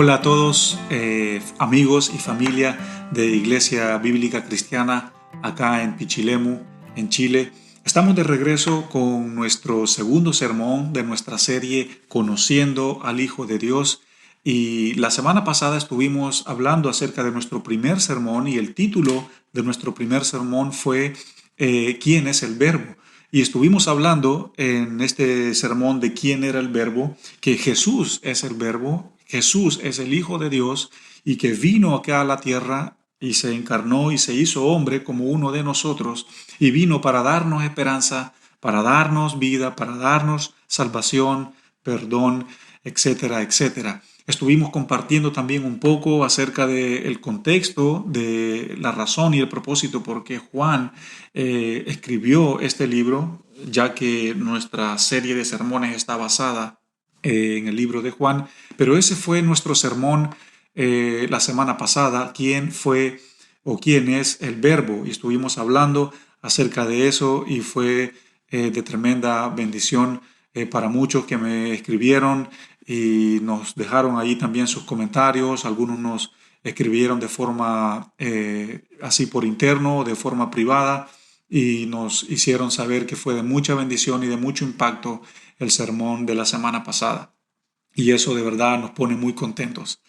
Hola a todos, amigos y familia de Iglesia Bíblica Cristiana acá en Pichilemu, en Chile. Estamos de regreso con nuestro segundo sermón de nuestra serie Conociendo al Hijo de Dios. Y la semana pasada estuvimos hablando acerca de nuestro primer sermón y el título de nuestro primer sermón fue ¿Quién es el Verbo? Y estuvimos hablando en este sermón de quién era el Verbo, que Jesús es el Verbo, Jesús es el Hijo de Dios y que vino acá a la tierra y se encarnó y se hizo hombre como uno de nosotros y vino para darnos esperanza, para darnos vida, para darnos salvación, perdón, etcétera, etcétera. Estuvimos compartiendo también un poco acerca del contexto, de la razón y el propósito por qué Juan escribió este libro, ya que nuestra serie de sermones está basada en el libro de Juan, pero ese fue nuestro sermón la semana pasada, quién fue o quién es el Verbo, y estuvimos hablando acerca de eso y fue de tremenda bendición para muchos que me escribieron y nos dejaron ahí también sus comentarios. Algunos nos escribieron de forma así por interno, de forma privada, y nos hicieron saber que fue de mucha bendición y de mucho impacto el sermón de la semana pasada. Y eso de verdad nos pone muy contentos.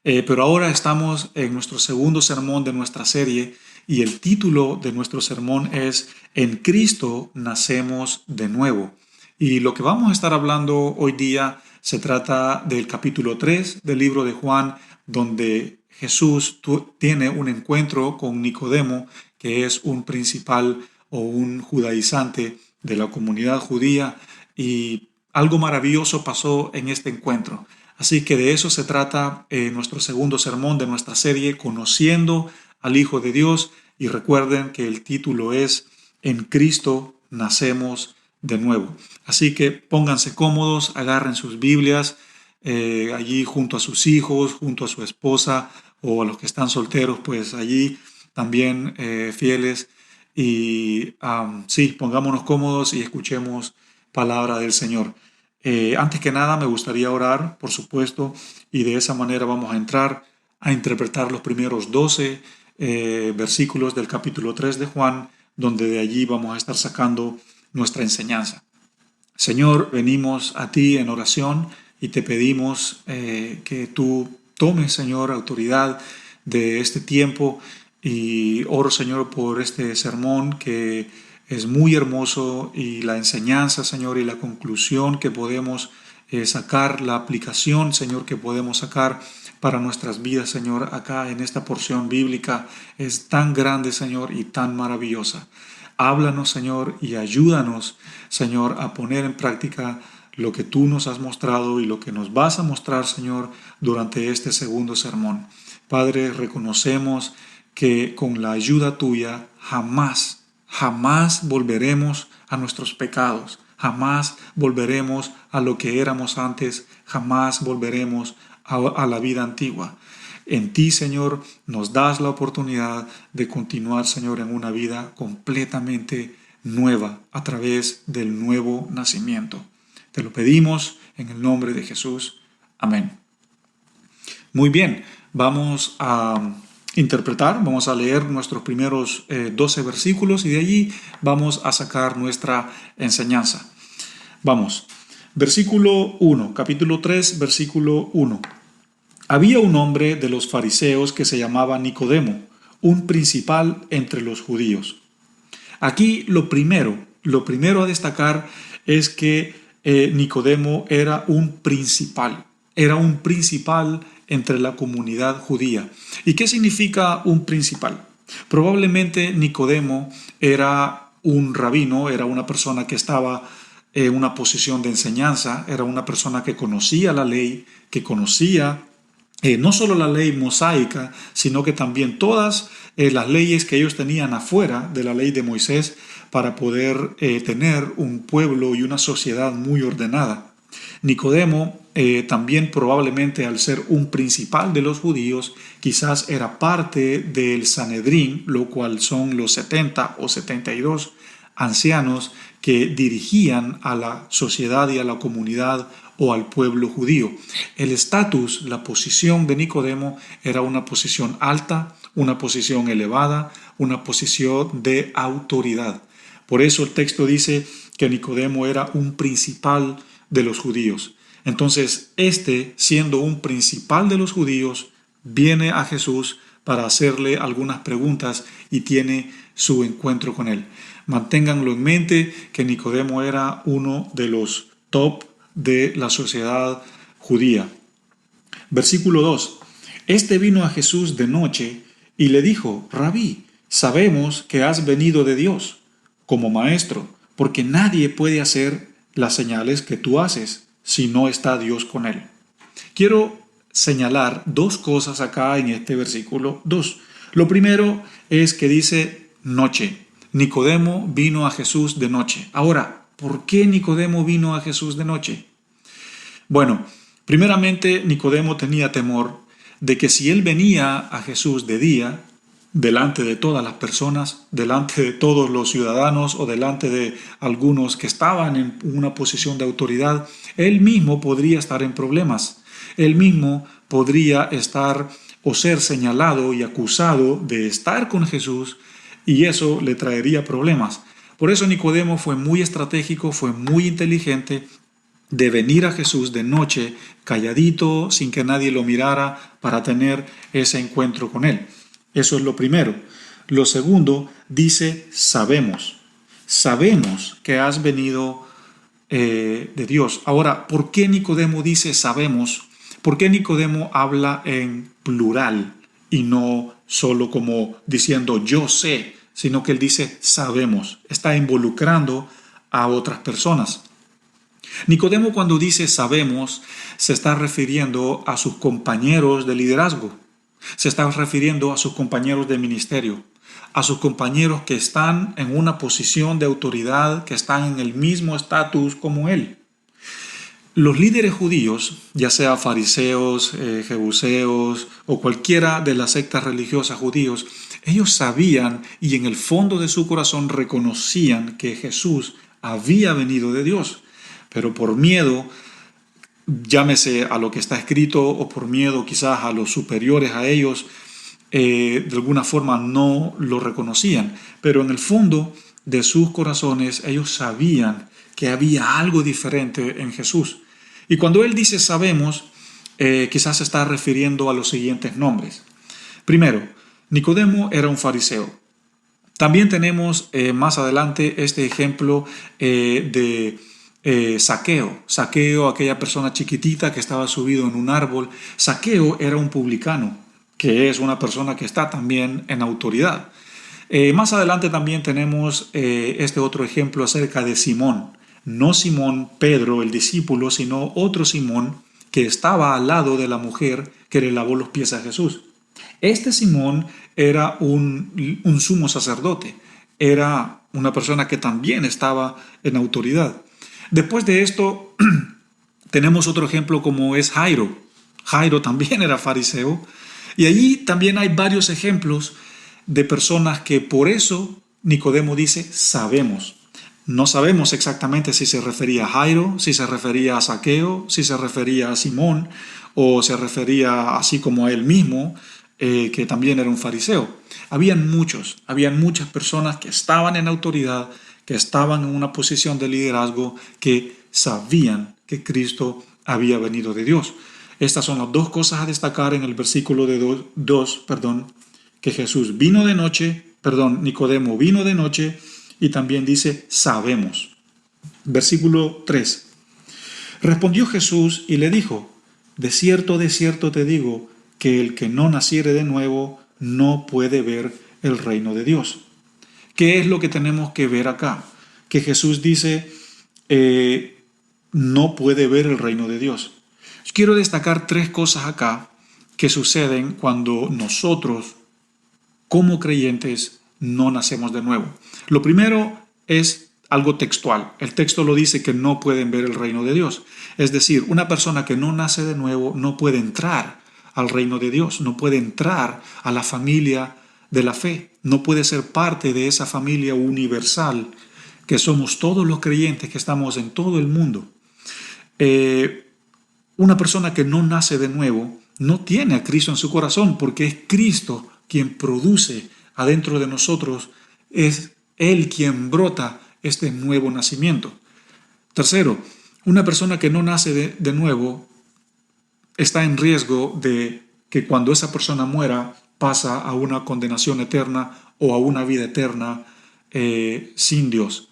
Pero ahora estamos en nuestro segundo sermón de nuestra serie y el título de nuestro sermón es En Cristo nacemos de nuevo. Y lo que vamos a estar hablando hoy día se trata del capítulo 3 del libro de Juan, donde Jesús tiene un encuentro con Nicodemo, que es un principal o un judaizante de la comunidad judía, y algo maravilloso pasó en este encuentro. Así que de eso se trata nuestro segundo sermón de nuestra serie, Conociendo al Hijo de Dios. Y recuerden que el título es En Cristo nacemos de nuevo. Así que pónganse cómodos, agarren sus Biblias allí junto a sus hijos, junto a su esposa o a los que están solteros, pues allí también fieles. Y sí, pongámonos cómodos y escuchemos palabra del Señor. Antes que nada me gustaría orar, por supuesto, y de esa manera vamos a entrar a interpretar los primeros 12 versículos del capítulo 3 de Juan, donde de allí vamos a estar sacando nuestra enseñanza. Señor, venimos a ti en oración y te pedimos que tú tomes, Señor, autoridad de este tiempo, y oro, Señor, por este sermón que es muy hermoso y la enseñanza, Señor, y la conclusión que podemos sacar, la aplicación, Señor, que podemos sacar para nuestras vidas, Señor, acá en esta porción bíblica es tan grande, Señor, y tan maravillosa. Háblanos, Señor, y ayúdanos, Señor, a poner en práctica lo que tú nos has mostrado y lo que nos vas a mostrar, Señor, durante este segundo sermón. Padre, reconocemos que con la ayuda tuya jamás volveremos a nuestros pecados, jamás volveremos a lo que éramos antes, jamás volveremos a la vida antigua. En ti, Señor, nos das la oportunidad de continuar, Señor, en una vida completamente nueva a través del nuevo nacimiento. Te lo pedimos en el nombre de Jesús. Amén. Muy bien, vamos a interpretar, vamos a leer nuestros primeros 12 versículos y de allí vamos a sacar nuestra enseñanza. Vamos, versículo 1, capítulo 3, versículo 1. Había un hombre de los fariseos que se llamaba Nicodemo, un principal entre los judíos. Aquí lo primero a destacar es que Nicodemo era un principal entre la comunidad judía. ¿Y qué significa un principal? Probablemente Nicodemo era un rabino, era una persona que estaba en una posición de enseñanza, era una persona que conocía la ley, que conocía no solo la ley mosaica, sino que también todas las leyes que ellos tenían afuera de la ley de Moisés para poder tener un pueblo y una sociedad muy ordenada. Nicodemo también probablemente al ser un principal de los judíos, quizás era parte del Sanedrín, lo cual son los 70 o 72 ancianos que dirigían a la sociedad y a la comunidad o al pueblo judío. El estatus, la posición de Nicodemo era una posición alta, una posición elevada, una posición de autoridad. Por eso el texto dice que Nicodemo era un principal de los judíos. Entonces, siendo un principal de los judíos, viene a Jesús para hacerle algunas preguntas y tiene su encuentro con él. Manténganlo en mente que Nicodemo era uno de los top de la sociedad judía. Versículo 2. Este vino a Jesús de noche y le dijo: Rabí, sabemos que has venido de Dios como maestro, porque nadie puede hacer las señales que tú haces si no está Dios con él. Quiero señalar dos cosas acá en este versículo 2. Lo primero es que dice noche. Nicodemo vino a Jesús de noche. Ahora, ¿por qué Nicodemo vino a Jesús de noche? Bueno, primeramente Nicodemo tenía temor de que si él venía a Jesús de día, delante de todas las personas, delante de todos los ciudadanos o delante de algunos que estaban en una posición de autoridad, él mismo podría estar en problemas. Él mismo podría estar o ser señalado y acusado de estar con Jesús, y eso le traería problemas. Por eso Nicodemo fue muy estratégico, fue muy inteligente de venir a Jesús de noche, calladito, sin que nadie lo mirara, para tener ese encuentro con él. Eso es lo primero. Lo segundo, dice: sabemos que has venido de Dios. Ahora, ¿por qué Nicodemo dice sabemos? ¿Por qué Nicodemo habla en plural y no solo como diciendo yo sé, sino que él dice sabemos? Está involucrando a otras personas. Nicodemo, cuando dice sabemos, se está refiriendo a sus compañeros de liderazgo, se está refiriendo a sus compañeros de ministerio, a sus compañeros que están en una posición de autoridad, que están en el mismo estatus como él. Los líderes judíos, ya sea fariseos, jebuseos o cualquiera de las sectas religiosas judíos, ellos sabían y en el fondo de su corazón reconocían que Jesús había venido de Dios. Pero por miedo, llámese a lo que está escrito o por miedo quizás a los superiores a ellos, de alguna forma no lo reconocían. Pero en el fondo de sus corazones ellos sabían que había algo diferente en Jesús. Y cuando él dice sabemos, quizás se está refiriendo a los siguientes nombres. Primero, Nicodemo era un fariseo. También tenemos más adelante este ejemplo de Zaqueo. Zaqueo, aquella persona chiquitita que estaba subido en un árbol. Zaqueo era un publicano, que es una persona que está también en autoridad. Más adelante también tenemos este otro ejemplo acerca de Simón. No Simón Pedro, el discípulo, sino otro Simón que estaba al lado de la mujer que le lavó los pies a Jesús. Este Simón era un sumo sacerdote, era una persona que también estaba en autoridad. Después de esto, tenemos otro ejemplo como es Jairo. Jairo también era fariseo. Y allí también hay varios ejemplos de personas que por eso Nicodemo dice sabemos. No sabemos exactamente si se refería a Jairo, si se refería a Zaqueo, si se refería a Simón o se refería así como a él mismo, que también era un fariseo. Habían muchas personas que estaban en autoridad, que estaban en una posición de liderazgo, que sabían que Cristo había venido de Dios. Estas son las dos cosas a destacar en el versículo de 2, que Jesús vino de noche, Nicodemo vino de noche, y también dice sabemos. Versículo 3. Respondió Jesús y le dijo: de cierto te digo, que el que no naciere de nuevo no puede ver el reino de Dios. ¿Qué es lo que tenemos que ver acá? Que Jesús dice no puede ver el reino de Dios. Quiero destacar tres cosas acá que suceden cuando nosotros, como creyentes, no nacemos de nuevo. Lo primero es algo textual. El texto lo dice que no pueden ver el reino de Dios. Es decir, una persona que no nace de nuevo no puede entrar al reino de Dios, no puede entrar a la familia de la fe, no puede ser parte de esa familia universal que somos todos los creyentes que estamos en todo el mundo, una persona que no nace de nuevo no tiene a Cristo en su corazón, porque es Cristo quien produce adentro de nosotros, es Él quien brota este nuevo nacimiento. Tercero, una persona que no nace de nuevo está en riesgo de que cuando esa persona muera pasa a una condenación eterna o a una vida eterna sin Dios.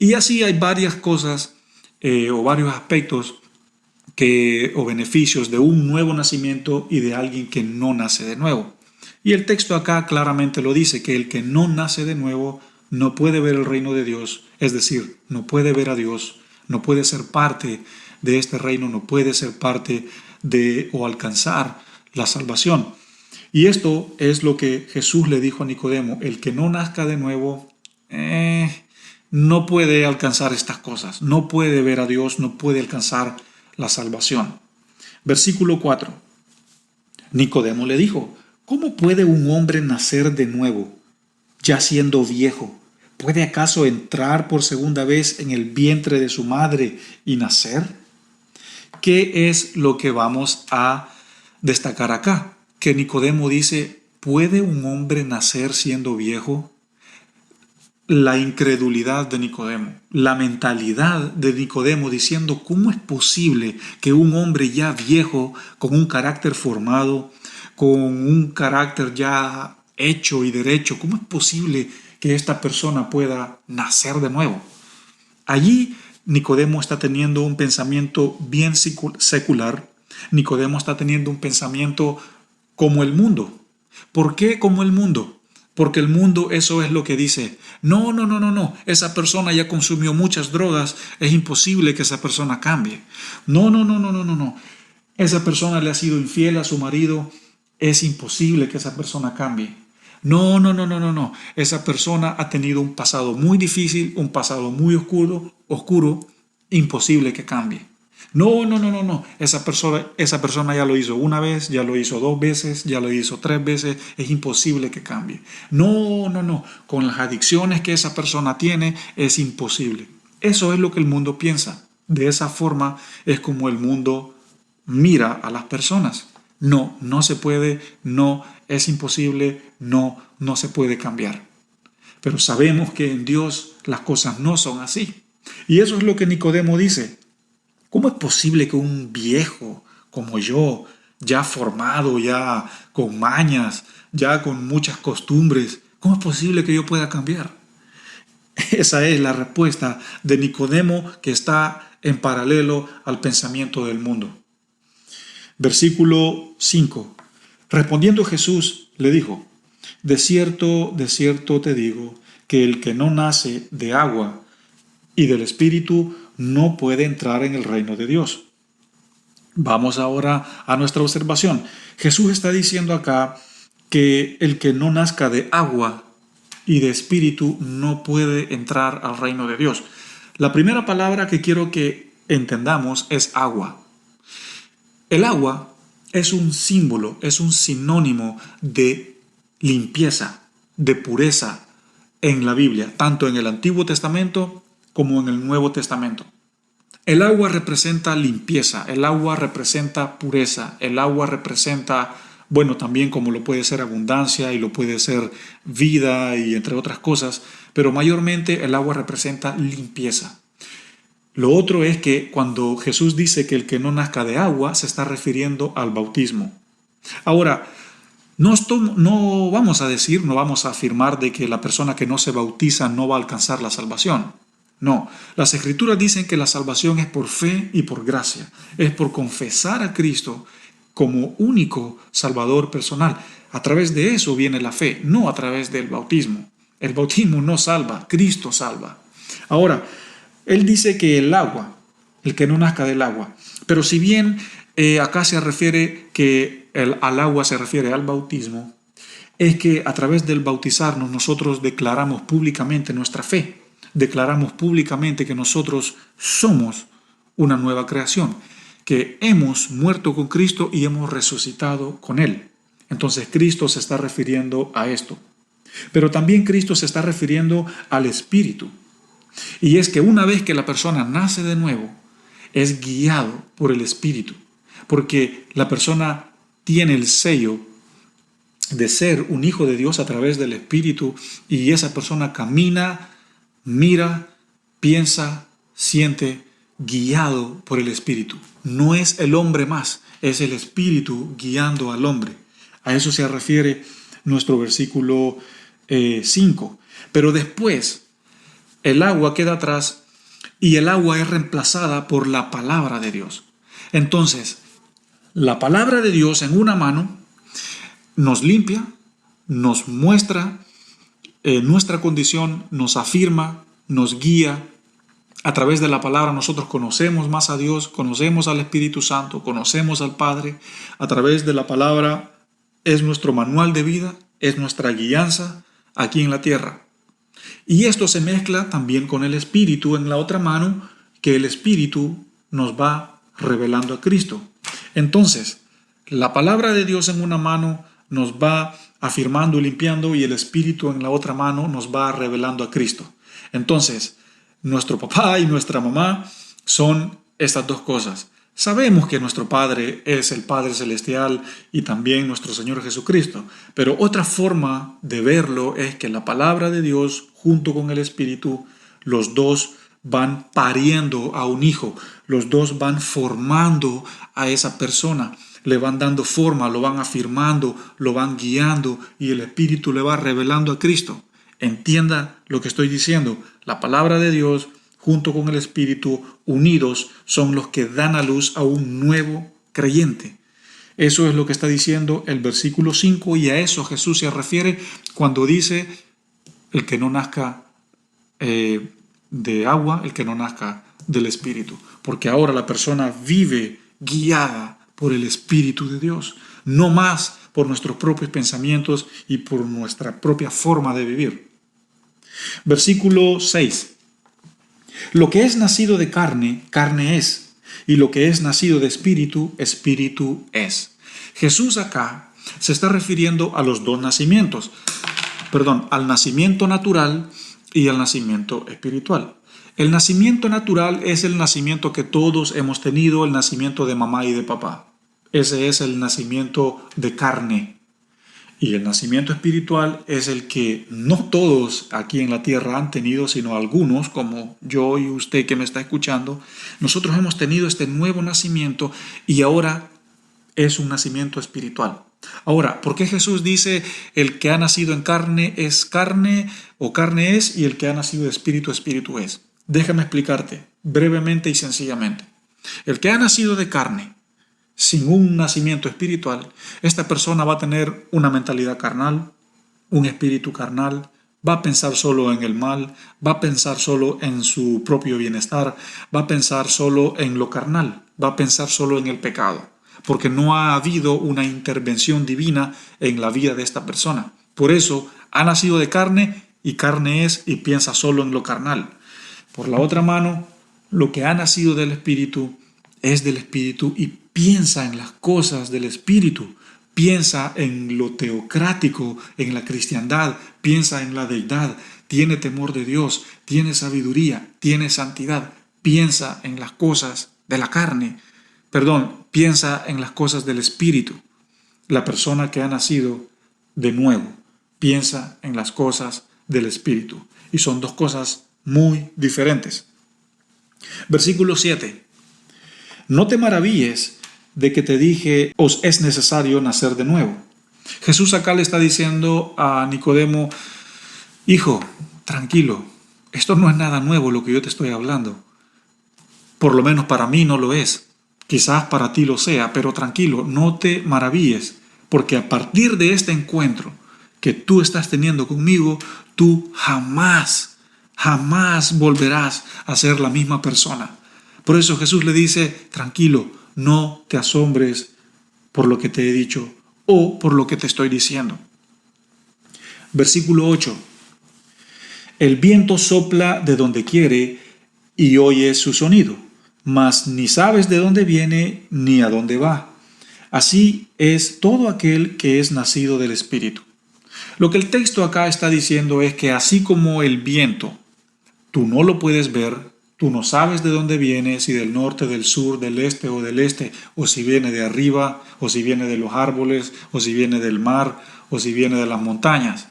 Y así hay varias cosas o varios aspectos o beneficios de un nuevo nacimiento y de alguien que no nace de nuevo. Y el texto acá claramente lo dice, que el que no nace de nuevo no puede ver el reino de Dios, es decir, no puede ver a Dios, no puede ser parte de este reino, no puede ser parte de o alcanzar la salvación. Y esto es lo que Jesús le dijo a Nicodemo: el que no nazca de nuevo no puede alcanzar estas cosas, no puede ver a Dios, no puede alcanzar la salvación. Versículo 4. Nicodemo le dijo: ¿cómo puede un hombre nacer de nuevo, ya siendo viejo? ¿Puede acaso entrar por segunda vez en el vientre de su madre y nacer? ¿Qué es lo que vamos a destacar acá? Que Nicodemo dice: ¿puede un hombre nacer siendo viejo? La incredulidad de Nicodemo, la mentalidad de Nicodemo diciendo: ¿cómo es posible que un hombre ya viejo, con un carácter formado, con un carácter ya hecho y derecho, cómo es posible que esta persona pueda nacer de nuevo? Allí Nicodemo está teniendo un pensamiento bien secular. Nicodemo está teniendo un pensamiento como el mundo. ¿Por qué como el mundo? Porque el mundo eso es lo que dice: no, esa persona ya consumió muchas drogas, es imposible que esa persona cambie. No, esa persona le ha sido infiel a su marido, es imposible que esa persona cambie. No, esa persona ha tenido un pasado muy difícil, un pasado muy oscuro, imposible que cambie. No, esa persona ya lo hizo una vez, ya lo hizo 2 veces, ya lo hizo 3 veces, es imposible que cambie. No, con las adicciones que esa persona tiene es imposible. Eso es lo que el mundo piensa. De esa forma es como el mundo mira a las personas. No se puede, no, es imposible, no se puede cambiar. Pero sabemos que en Dios las cosas no son así. Y eso es lo que Nicodemo dice. ¿Cómo es posible que un viejo como yo, ya formado, ya con mañas, ya con muchas costumbres, cómo es posible que yo pueda cambiar? Esa es la respuesta de Nicodemo, que está en paralelo al pensamiento del mundo. Versículo 5. Respondiendo Jesús le dijo: de cierto te digo, que el que no nace de agua y del Espíritu no puede entrar en el reino de Dios. Vamos ahora a nuestra observación. Jesús está diciendo acá que el que no nazca de agua y de Espíritu no puede entrar al reino de Dios. La primera palabra que quiero que entendamos es agua. El agua es un símbolo, es un sinónimo de limpieza, de pureza en la Biblia, tanto en el Antiguo Testamento como en el Nuevo Testamento. El agua representa limpieza, el agua representa pureza, el agua representa, bueno, también como lo puede ser abundancia y lo puede ser vida y entre otras cosas, pero mayormente el agua representa limpieza. Lo otro es que cuando Jesús dice que el que no nazca de agua, se está refiriendo al bautismo. Ahora, no vamos a afirmar de que la persona que no se bautiza no va a alcanzar la salvación. No, las Escrituras dicen que la salvación es por fe y por gracia, es por confesar a Cristo como único Salvador personal. A través de eso viene la fe, no a través del bautismo. El bautismo no salva, Cristo salva. Ahora, Él dice que el agua, el que no nazca del agua, pero si bien acá se refiere que al agua se refiere al bautismo, es que a través del bautizarnos nosotros declaramos públicamente nuestra fe. Declaramos públicamente que nosotros somos una nueva creación, que hemos muerto con Cristo y hemos resucitado con Él. Entonces Cristo se está refiriendo a esto. Pero también Cristo se está refiriendo al Espíritu. Y es que una vez que la persona nace de nuevo, es guiado por el Espíritu, porque la persona tiene el sello de ser un hijo de Dios a través del Espíritu, y esa persona camina, mira, piensa, siente, guiado por el Espíritu. No es el hombre más, es el Espíritu guiando al hombre. A eso se refiere nuestro versículo 5. Pero después el agua queda atrás y el agua es reemplazada por la palabra de Dios. Entonces, la palabra de Dios en una mano nos limpia, nos muestra nuestra condición, nos afirma, nos guía. A través de la palabra nosotros conocemos más a Dios, conocemos al Espíritu Santo, conocemos al Padre. A través de la palabra es nuestro manual de vida, es nuestra guianza aquí en la tierra. Y esto se mezcla también con el Espíritu en la otra mano, que el Espíritu nos va revelando a Cristo. Entonces, la palabra de Dios en una mano nos va afirmando y limpiando, y el Espíritu en la otra mano nos va revelando a Cristo. Entonces, nuestro papá y nuestra mamá son estas dos cosas. Sabemos que nuestro Padre es el Padre Celestial y también nuestro Señor Jesucristo, pero otra forma de verlo es que la palabra de Dios junto con el Espíritu, los dos van pariendo a un hijo, los dos van formando a esa persona, le van dando forma, lo van afirmando, lo van guiando, y el Espíritu le va revelando a Cristo. Entienda lo que estoy diciendo. La palabra de Dios junto con el Espíritu, unidos, son los que dan a luz a un nuevo creyente. Eso es lo que está diciendo el versículo 5, y a eso Jesús se refiere cuando dice: el que no nazca de agua, el que no nazca del Espíritu. Porque ahora la persona vive guiada por el Espíritu de Dios, no más por nuestros propios pensamientos y por nuestra propia forma de vivir. Versículo 6. Lo que es nacido de carne, carne es, y lo que es nacido de espíritu, espíritu es. Jesús acá se está refiriendo a los dos nacimientos, al nacimiento natural y al nacimiento espiritual. El nacimiento natural es el nacimiento que todos hemos tenido, el nacimiento de mamá y de papá. Ese es el nacimiento de carne. Y el nacimiento espiritual es el que no todos aquí en la tierra han tenido, sino algunos, como yo y usted que me está escuchando. Nosotros hemos tenido este nuevo nacimiento, y ahora es un nacimiento espiritual. Ahora, ¿por qué Jesús dice el que ha nacido en carne es carne, o carne es, y el que ha nacido de espíritu, espíritu es? Déjame explicarte brevemente y sencillamente. El que ha nacido de carne, sin un nacimiento espiritual, esta persona va a tener una mentalidad carnal, un espíritu carnal, va a pensar solo en el mal, va a pensar solo en su propio bienestar, va a pensar solo en lo carnal, va a pensar solo en el pecado, porque no ha habido una intervención divina en la vida de esta persona. Por eso ha nacido de carne, y carne es, y piensa solo en lo carnal. Por la otra mano, lo que ha nacido del Espíritu es del Espíritu y piensa en las cosas del Espíritu, piensa en lo teocrático, en la cristiandad, piensa en la deidad, tiene temor de Dios, tiene sabiduría, tiene santidad, piensa en las cosas de la carne, piensa en las cosas del Espíritu. La persona que ha nacido de nuevo piensa en las cosas del Espíritu, y son dos cosas muy diferentes. Versículo 7. No te maravilles de que te dije, os es necesario nacer de nuevo. Jesús acá le está diciendo a Nicodemo: hijo, tranquilo, esto no es nada nuevo lo que yo te estoy hablando. Por lo menos para mí no lo es. Quizás para ti lo sea, pero tranquilo, no te maravilles, porque a partir de este encuentro que tú estás teniendo conmigo, tú jamás volverás a ser la misma persona. Por eso Jesús le dice: tranquilo, no te asombres por lo que te he dicho o por lo que te estoy diciendo. Versículo 8. El viento sopla de donde quiere y oyes su sonido, mas ni sabes de dónde viene ni a dónde va. Así es todo aquel que es nacido del Espíritu. Lo que el texto acá está diciendo es que así como el viento, tú no lo puedes ver, tú no sabes de dónde viene, si del norte, del sur, del este, o si viene de arriba, o si viene de los árboles, o si viene del mar, o si viene de las montañas.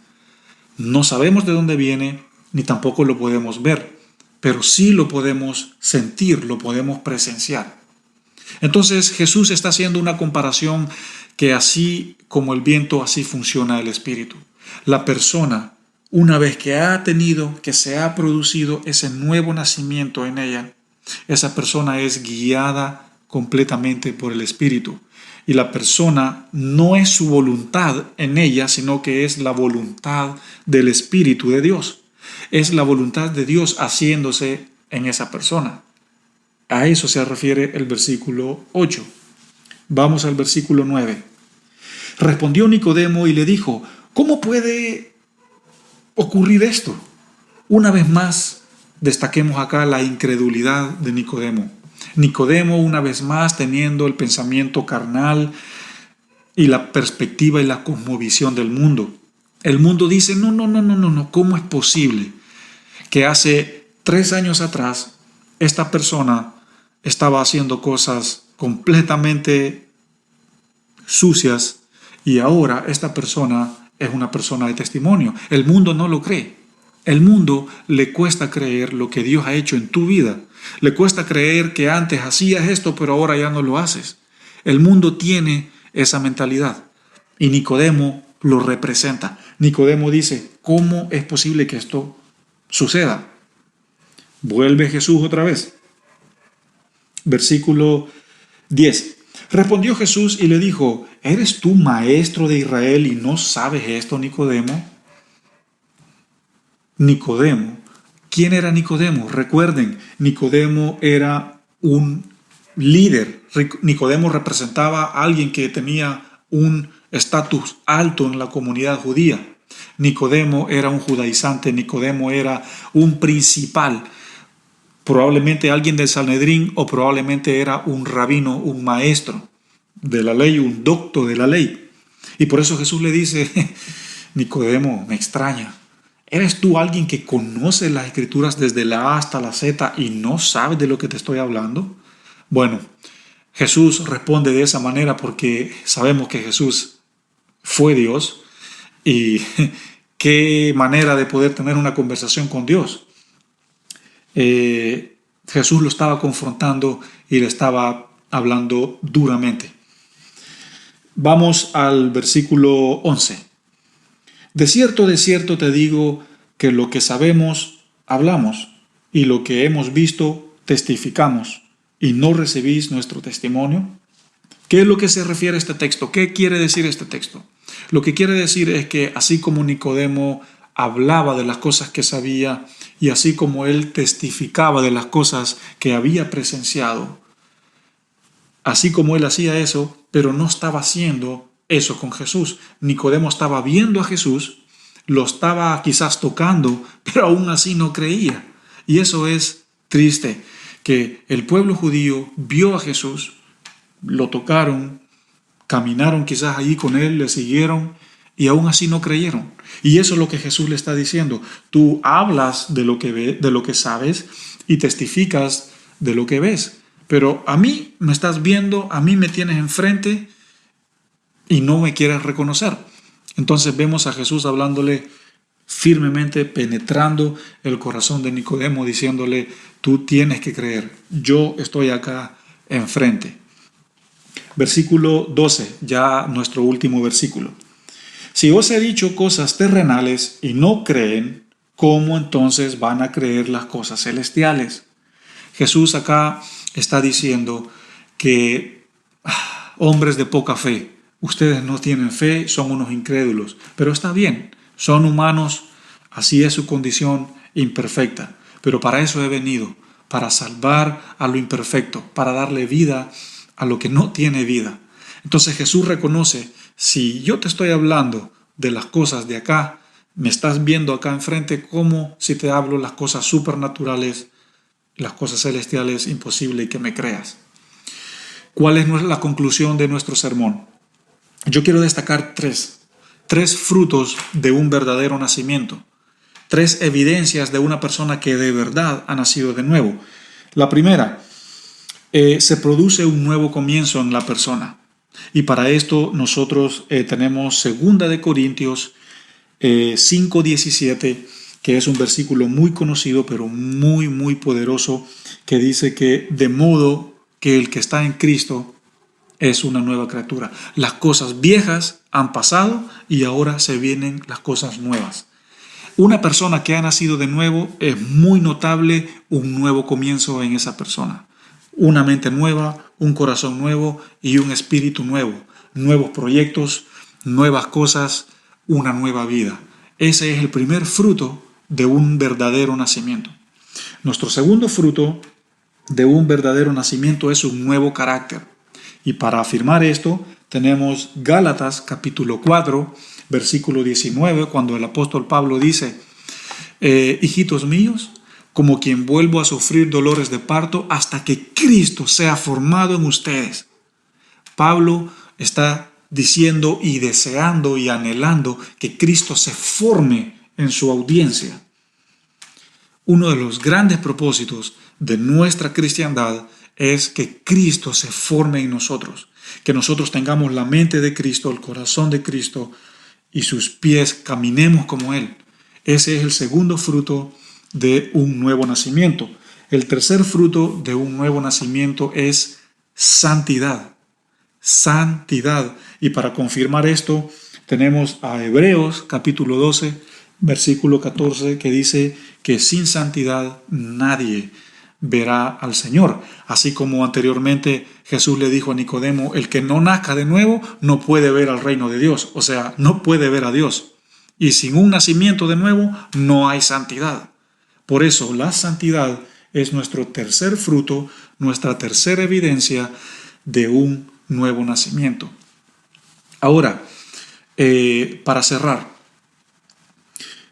No sabemos de dónde viene, ni tampoco lo podemos ver, pero sí lo podemos sentir, lo podemos presenciar. Entonces Jesús está haciendo una comparación que así como el viento, así funciona el Espíritu. La persona, una vez que ha tenido, que se ha producido ese nuevo nacimiento en ella, esa persona es guiada completamente por el Espíritu. Y la persona no es su voluntad en ella, sino que es la voluntad del Espíritu de Dios. Es la voluntad de Dios haciéndose en esa persona. A eso se refiere el versículo 8. Vamos al versículo 9. Respondió Nicodemo y le dijo: ¿cómo puede ocurrir esto? Una vez más, destaquemos acá la incredulidad de Nicodemo. Nicodemo, una vez más, teniendo el pensamiento carnal y la perspectiva y la cosmovisión del mundo. El mundo dice: no, ¿cómo es posible que hace 3 años atrás esta persona estaba haciendo cosas completamente sucias y ahora esta persona es una persona de testimonio? El mundo no lo cree. El mundo le cuesta creer lo que Dios ha hecho en tu vida. Le cuesta creer que antes hacías esto, pero ahora ya no lo haces. El mundo tiene esa mentalidad y Nicodemo lo representa. Nicodemo dice: ¿cómo es posible que esto suceda? Vuelve Jesús otra vez. Versículo 10. Respondió Jesús y le dijo: ¿eres tú maestro de Israel y no sabes esto, Nicodemo? Nicodemo. ¿Quién era Nicodemo? Recuerden, Nicodemo era un líder. Nicodemo representaba a alguien que tenía un estatus alto en la comunidad judía. Nicodemo era un judaizante, Nicodemo era un principal, probablemente alguien del Sanedrín o probablemente era un rabino, un maestro de la ley, un doctor de la ley. Y por eso Jesús le dice: Nicodemo, me extraña. ¿Eres tú alguien que conoce las Escrituras desde la A hasta la Z y no sabes de lo que te estoy hablando? Bueno, Jesús responde de esa manera porque sabemos que Jesús fue Dios y qué manera de poder tener una conversación con Dios. Jesús lo estaba confrontando y le estaba hablando duramente. Vamos al versículo 11. De cierto te digo que lo que sabemos, hablamos, y lo que hemos visto, testificamos, y no recibís nuestro testimonio. ¿Qué es lo que se refiere a este texto? ¿Qué quiere decir este texto? Lo que quiere decir es que así como Nicodemo hablaba de las cosas que sabía y así como él testificaba de las cosas que había presenciado, así como él hacía eso, pero no estaba haciendo eso con Jesús. Nicodemo estaba viendo a Jesús, lo estaba quizás tocando, pero aún así no creía. Y eso es triste, que el pueblo judío vio a Jesús, lo tocaron, caminaron quizás allí con él, le siguieron y aún así no creyeron. Y eso es lo que Jesús le está diciendo. Tú hablas de lo que ves, de lo que sabes y testificas de lo que ves. Pero a mí me estás viendo, a mí me tienes enfrente y no me quieres reconocer. Entonces vemos a Jesús hablándole firmemente, penetrando el corazón de Nicodemo, diciéndole: tú tienes que creer, yo estoy acá enfrente. Versículo 12, ya nuestro último versículo. Si os he dicho cosas terrenales y no creen, ¿cómo entonces van a creer las cosas celestiales? Jesús acá está diciendo que hombres de poca fe, ustedes no tienen fe, son unos incrédulos, pero está bien, son humanos, así es su condición imperfecta, pero para eso he venido, para salvar a lo imperfecto, para darle vida a lo que no tiene vida. Entonces Jesús reconoce: si yo te estoy hablando de las cosas de acá, me estás viendo acá enfrente, como si te hablo las cosas supernaturales, las cosas celestiales, imposible que me creas. ¿Cuál es la conclusión de nuestro sermón? Yo quiero destacar tres frutos de un verdadero nacimiento. 3 evidencias de una persona que de verdad ha nacido de nuevo. La primera, se produce un nuevo comienzo en la persona. Y para esto nosotros tenemos 2 Corintios 5:17, que es un versículo muy conocido, pero muy, muy poderoso, que dice que de modo que el que está en Cristo es una nueva criatura. Las cosas viejas han pasado y ahora se vienen las cosas nuevas. Una persona que ha nacido de nuevo, es muy notable un nuevo comienzo en esa persona. Una mente nueva, un corazón nuevo y un espíritu nuevo. Nuevos proyectos, nuevas cosas, una nueva vida. Ese es el primer fruto de un verdadero nacimiento. Nuestro segundo fruto de un verdadero nacimiento es un nuevo carácter. Y para afirmar esto, tenemos Gálatas capítulo 4, versículo 19, cuando el apóstol Pablo dice: hijitos míos, como quien vuelvo a sufrir dolores de parto hasta que Cristo sea formado en ustedes. Pablo está diciendo y deseando y anhelando que Cristo se forme en su audiencia. Uno de los grandes propósitos de nuestra cristiandad es que Cristo se forme en nosotros, que nosotros tengamos la mente de Cristo, el corazón de Cristo y sus pies, caminemos como Él. Ese es el segundo fruto de un nuevo nacimiento. El tercer fruto de un nuevo nacimiento es santidad. Santidad. Y para confirmar esto, tenemos a Hebreos capítulo 12, versículo 14, que dice que sin santidad nadie verá al Señor. Así como anteriormente Jesús le dijo a Nicodemo: el que no nazca de nuevo no puede ver al reino de Dios. O sea, no puede ver a Dios. Y sin un nacimiento de nuevo no hay santidad. Por eso la santidad es nuestro tercer fruto, nuestra tercera evidencia de un nuevo nacimiento. Ahora, para cerrar,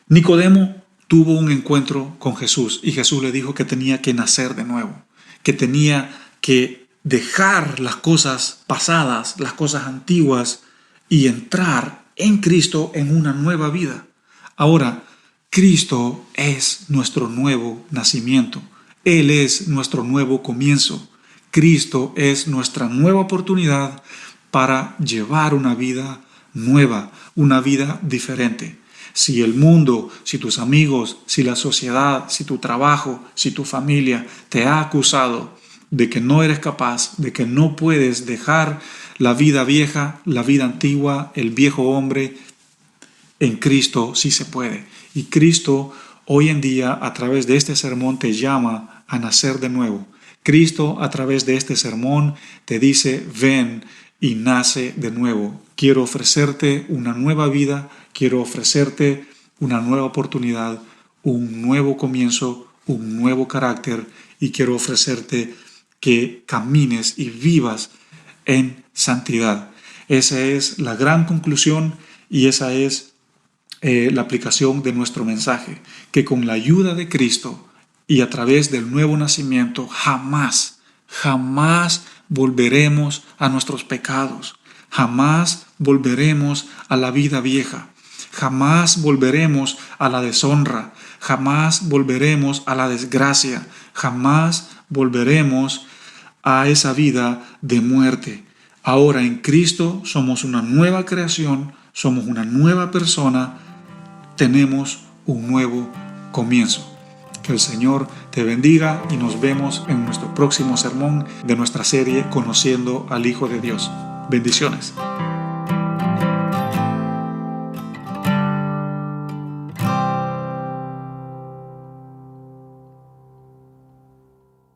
Nicodemo tuvo un encuentro con Jesús y Jesús le dijo que tenía que nacer de nuevo, que tenía que dejar las cosas pasadas, las cosas antiguas y entrar en Cristo en una nueva vida. Ahora, Cristo es nuestro nuevo nacimiento. Él es nuestro nuevo comienzo. Cristo es nuestra nueva oportunidad para llevar una vida nueva, una vida diferente. Si el mundo, si tus amigos, si la sociedad, si tu trabajo, si tu familia te ha acusado de que no eres capaz, de que no puedes dejar la vida vieja, la vida antigua, el viejo hombre, en Cristo sí se puede. Y Cristo hoy en día, a través de este sermón, te llama a nacer de nuevo. Cristo, a través de este sermón, te dice: ven y nace de nuevo. Quiero ofrecerte una nueva vida, quiero ofrecerte una nueva oportunidad, un nuevo comienzo, un nuevo carácter, y quiero ofrecerte que camines y vivas en santidad. Esa es la gran conclusión y esa es la aplicación de nuestro mensaje, que con la ayuda de Cristo y a través del nuevo nacimiento jamás volveremos a nuestros pecados, jamás volveremos a la vida vieja, jamás volveremos a la deshonra, jamás volveremos a la desgracia, jamás volveremos a esa vida de muerte. Ahora en Cristo somos una nueva creación, somos una nueva persona, tenemos un nuevo comienzo. Que el Señor te bendiga y nos vemos en nuestro próximo sermón de nuestra serie Conociendo al Hijo de Dios. Bendiciones.